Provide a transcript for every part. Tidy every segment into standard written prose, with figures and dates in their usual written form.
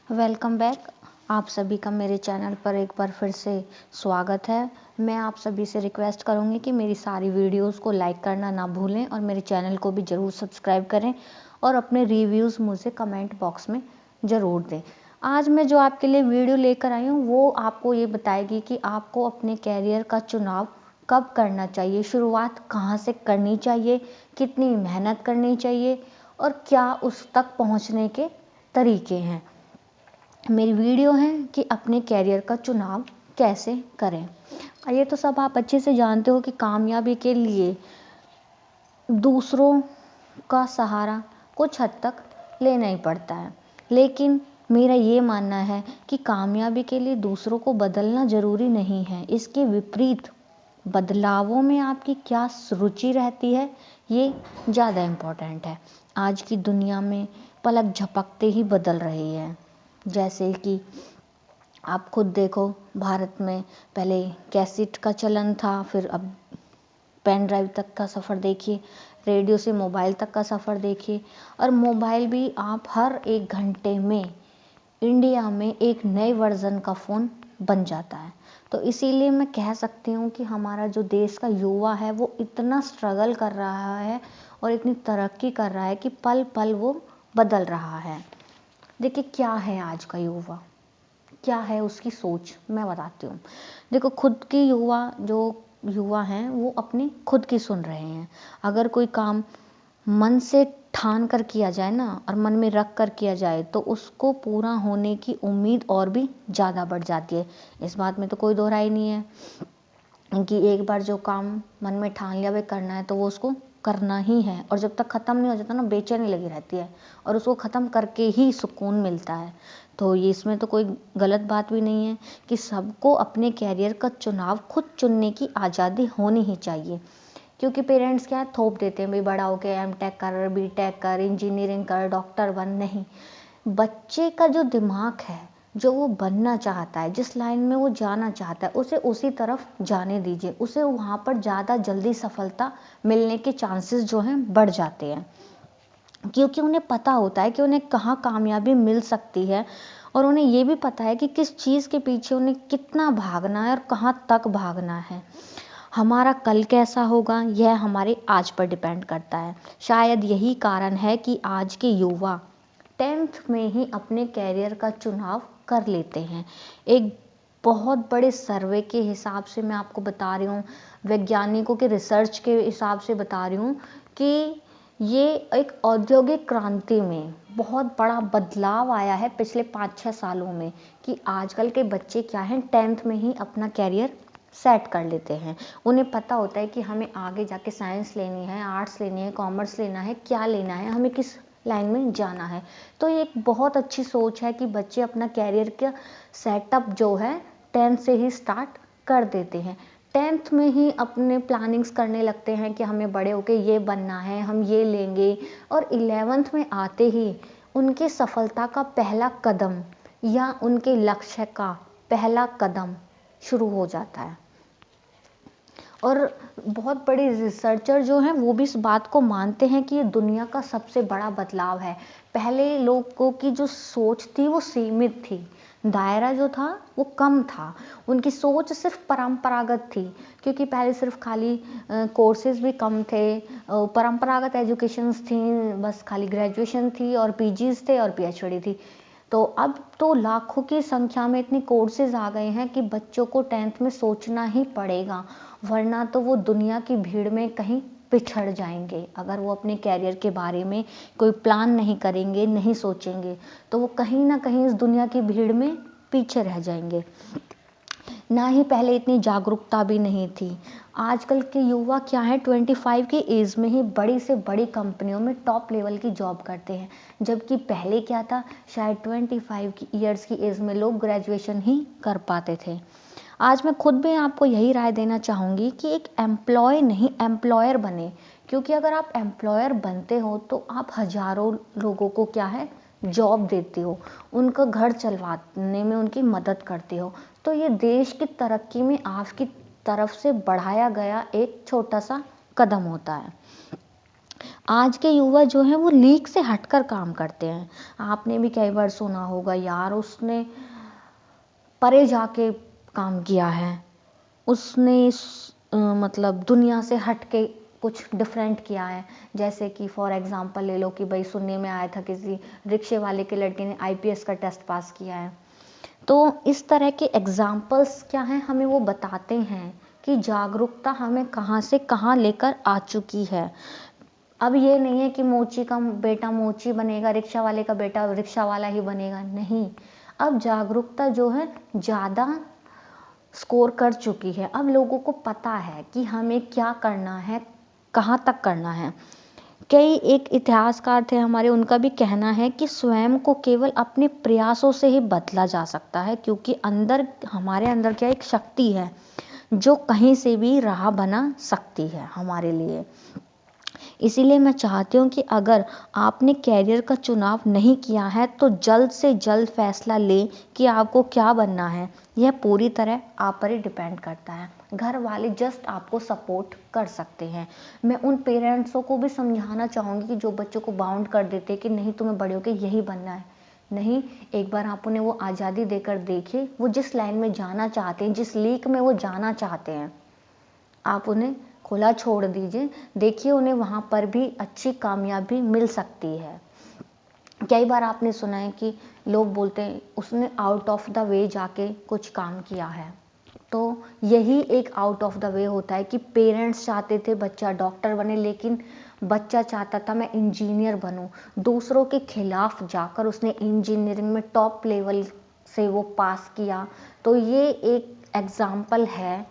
Welcome back. आप सभी का मेरे चैनल पर एक बार फिर से स्वागत है। मैं आप सभी से रिक्वेस्ट करूंगी कि मेरी सारी वीडियोस को लाइक करना ना भूलें और मेरे चैनल को भी ज़रूर सब्सक्राइब करें और अपने रिव्यूज़ मुझे कमेंट बॉक्स में ज़रूर दें। आज मैं जो आपके लिए वीडियो लेकर आई हूँ वो आपको ये बताएगी कि आपको अपने कैरियर का चुनाव कब करना चाहिए, शुरुआत कहाँ से करनी चाहिए, कितनी मेहनत करनी चाहिए और क्या उस तक पहुँचने के तरीके हैं। मेरी वीडियो है कि अपने कैरियर का चुनाव कैसे करें। ये तो सब आप अच्छे से जानते हो कि कामयाबी के लिए दूसरों का सहारा कुछ हद तक लेना ही पड़ता है, लेकिन मेरा ये मानना है कि कामयाबी के लिए दूसरों को बदलना ज़रूरी नहीं है। इसके विपरीत बदलावों में आपकी क्या रुचि रहती है ये ज़्यादा इम्पोर्टेंट है। आज की दुनिया में पलक झपकते ही बदल रही है। जैसे कि आप खुद देखो, भारत में पहले कैसेट का चलन था, फिर अब पेन ड्राइव तक का सफ़र देखिए, रेडियो से मोबाइल तक का सफ़र देखिए, और मोबाइल भी आप हर एक घंटे में इंडिया में एक नए वर्जन का फ़ोन बन जाता है। तो इसीलिए मैं कह सकती हूँ कि हमारा जो देश का युवा है वो इतना स्ट्रगल कर रहा है और इतनी तरक्की कर रहा है कि पल पल वो बदल रहा है। देखिए क्या है आज का युवा, क्या है उसकी सोच, मैं बताती हूँ। देखो, खुद की युवा हैं वो अपनी खुद की सुन रहे हैं। अगर कोई काम मन से ठान कर किया जाए ना और मन में रख कर किया जाए तो उसको पूरा होने की उम्मीद और भी ज़्यादा बढ़ जाती है। इस बात में तो कोई दो राय नहीं है कि एक बार जो काम मन में ठान लिया वे करना है तो वो उसको करना ही है, और जब तक ख़त्म नहीं हो जाता ना बेचैनी लगी रहती है और उसको ख़त्म करके ही सुकून मिलता है। तो ये इसमें तो कोई गलत बात भी नहीं है कि सबको अपने कैरियर का चुनाव खुद चुनने की आज़ादी होनी ही चाहिए। क्योंकि पेरेंट्स क्या है, थोप देते हैं, भाई बड़ा होके एमटेक कर, बीटेक कर, इंजीनियरिंग कर, डॉक्टर बन। नहीं, बच्चे का जो दिमाग है, जो वो बनना चाहता है, जिस लाइन में वो जाना चाहता है, उसे उसी तरफ जाने दीजिए। उसे वहाँ पर ज़्यादा जल्दी सफलता मिलने के चांसेस जो हैं बढ़ जाते हैं, क्योंकि उन्हें पता होता है कि उन्हें कहाँ कामयाबी मिल सकती है और उन्हें ये भी पता है कि किस चीज़ के पीछे उन्हें कितना भागना है और कहाँ तक भागना है। हमारा कल कैसा होगा यह हमारे आज पर डिपेंड करता है। शायद यही कारण है कि आज के युवा 10th में ही अपने कैरियर का चुनाव कर लेते हैं। एक बहुत बड़े सर्वे के हिसाब से मैं आपको बता रही हूँ, वैज्ञानिकों के रिसर्च के हिसाब से बता रही हूँ कि ये एक औद्योगिक क्रांति में बहुत बड़ा बदलाव आया है पिछले 5-6 सालों में, कि आजकल के बच्चे क्या हैं 10th में ही अपना कैरियर सेट कर लेते हैं। उन्हें पता होता है कि हमें आगे जाके साइंस लेनी है, आर्ट्स लेनी है, कॉमर्स लेना है, क्या लेना है, हमें किस लाइन में जाना है। तो ये एक बहुत अच्छी सोच है कि बच्चे अपना कैरियर का सेटअप जो है 10th से ही स्टार्ट कर देते हैं। 10th में ही अपने प्लानिंग्स करने लगते हैं कि हमें बड़े होके ये बनना है, हम ये लेंगे, और 11th में आते ही उनकी सफलता का पहला कदम या उनके लक्ष्य का पहला कदम शुरू हो जाता है। और बहुत बड़े रिसर्चर जो हैं वो भी इस बात को मानते हैं कि ये दुनिया का सबसे बड़ा बदलाव है। पहले लोगों की जो सोच थी वो सीमित थी, दायरा जो था वो कम था, उनकी सोच सिर्फ परंपरागत थी, क्योंकि पहले सिर्फ खाली कोर्सेज भी कम थे, परंपरागत एजुकेशंस थी, बस खाली ग्रेजुएशन थी और पीजीज थे और पीएचडी थी। तो अब तो लाखों की संख्या में इतने कोर्सेज आ गए हैं कि बच्चों को 10th में सोचना ही पड़ेगा, वरना तो वो दुनिया की भीड़ में कहीं पिछड़ जाएंगे। अगर वो अपने कैरियर के बारे में कोई प्लान नहीं करेंगे, नहीं सोचेंगे, तो वो कहीं ना कहीं इस दुनिया की भीड़ में पीछे रह जाएंगे। ना ही पहले इतनी जागरूकता भी नहीं थी। आजकल के युवा क्या है, 25 की एज में ही बड़ी से बड़ी कंपनियों में टॉप लेवल की जॉब करते हैं, जबकि पहले क्या था, शायद 25 की ईयर्स की एज में लोग ग्रेजुएशन ही कर पाते थे। आज मैं खुद भी आपको यही राय देना चाहूँगी कि एक एम्प्लॉय नहीं एम्प्लॉयर बने, क्योंकि अगर आप एम्प्लॉयर बनते हो तो आप हजारों लोगों को क्या है जॉब देते हो, उनका घर चलवाने में उनकी मदद करते हो। तो ये देश की तरक्की में आपकी तरफ से बढ़ाया गया एक छोटा सा कदम होता है। आज के युवा जो हैं वो लीक से हटकर काम करते हैं। आपने भी कई बार सुना होगा, यार उसने परे जाके काम किया है, उसने मतलब दुनिया से हट के कुछ डिफरेंट किया है। जैसे कि फॉर एग्जांपल ले लो कि भाई सुनने में आया था किसी रिक्शे वाले के लड़के ने आईपीएस का टेस्ट पास किया है। तो इस तरह के एग्जाम्पल्स क्या हैं, हमें वो बताते हैं कि जागरूकता हमें कहाँ से कहाँ लेकर आ चुकी है। अब ये नहीं है कि मोची का बेटा मोची बनेगा, रिक्शा वाले का बेटा रिक्शा वाला ही बनेगा, नहीं। अब जागरूकता जो है ज़्यादा स्कोर कर चुकी है। अब लोगों को पता है कि हमें क्या करना है, कहाँ तक करना है। कई एक इतिहासकार थे हमारे, उनका भी कहना है कि स्वयं को केवल अपने प्रयासों से ही बदला जा सकता है, क्योंकि अंदर हमारे अंदर क्या एक शक्ति है जो कहीं से भी राह बना सकती है हमारे लिए। इसीलिए मैं चाहती हूँ कि अगर आपने कैरियर का चुनाव नहीं किया है तो जल्द से जल्द फैसला लें कि आपको क्या बनना है। यह पूरी तरह आप पर ही डिपेंड करता है। घर वाले जस्ट आपको सपोर्ट कर सकते हैं। मैं उन पेरेंट्सों को भी समझाना चाहूँगी कि जो बच्चों को बाउंड कर देते हैं कि नहीं तुम्हें बड़े होकर यही बनना है। नहीं, एक बार आप उन्हें वो आज़ादी देकर देखिए, वो जिस लाइन में जाना चाहते हैं, जिस लीक में वो जाना चाहते हैं, आप उन्हें खुला छोड़ दीजिए। देखिए उन्हें वहाँ पर भी अच्छी कामयाबी मिल सकती है। कई बार आपने सुना है कि लोग बोलते हैं उसने आउट ऑफ द वे जाके कुछ काम किया है। तो यही एक आउट ऑफ द वे होता है कि पेरेंट्स चाहते थे बच्चा डॉक्टर बने, लेकिन बच्चा चाहता था मैं इंजीनियर बनूं। दूसरों के खिलाफ जाकर उसने इंजीनियरिंग में टॉप लेवल से वो पास किया। तो ये एक एग्जाम्पल है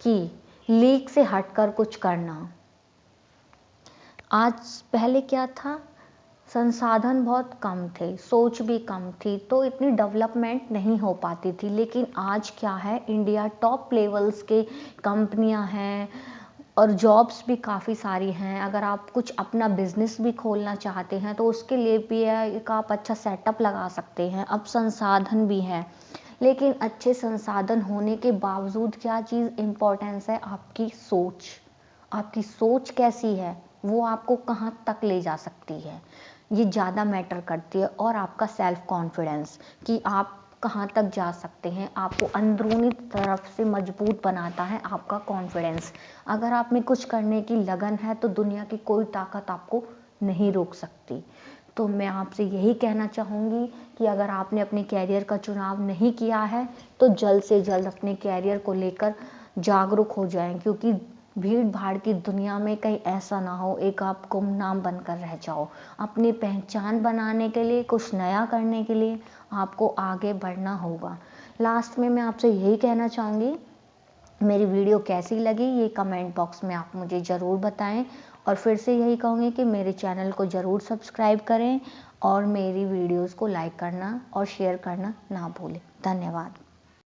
कि लीक से हटकर कुछ करना। आज पहले क्या था, संसाधन बहुत कम थे, सोच भी कम थी, तो इतनी डेवलपमेंट नहीं हो पाती थी। लेकिन आज क्या है, इंडिया टॉप लेवल्स के कंपनियां हैं और जॉब्स भी काफ़ी सारी हैं। अगर आप कुछ अपना बिजनेस भी खोलना चाहते हैं तो उसके लिए भी एक आप अच्छा सेटअप लगा सकते हैं। अब संसाधन भी हैं, लेकिन अच्छे संसाधन होने के बावजूद क्या चीज़ इम्पोर्टेंस है, आपकी सोच। आपकी सोच कैसी है, वो आपको कहाँ तक ले जा सकती है, ये ज़्यादा मैटर करती है। और आपका सेल्फ कॉन्फिडेंस कि आप कहाँ तक जा सकते हैं, आपको अंदरूनी तरफ से मजबूत बनाता है आपका कॉन्फिडेंस। अगर आप में कुछ करने की लगन है तो दुनिया की कोई ताकत आपको नहीं रोक सकती। तो मैं आपसे यही कहना चाहूँगी कि अगर आपने अपने कैरियर का चुनाव नहीं किया है तो जल्द से जल्द अपने कैरियर को लेकर जागरूक हो जाएं, क्योंकि भीड़ भाड़ की दुनिया में कहीं ऐसा ना हो एक आप गुमनाम बनकर रह जाओ। अपनी पहचान बनाने के लिए, कुछ नया करने के लिए आपको आगे बढ़ना होगा। लास्ट में मैं आपसे यही कहना चाहूँगी, मेरी वीडियो कैसी लगी ये कमेंट बॉक्स में आप मुझे ज़रूर बताएं। और फिर से यही कहूँगी कि मेरे चैनल को ज़रूर सब्सक्राइब करें और मेरी वीडियोस को लाइक करना और शेयर करना ना भूलें। धन्यवाद।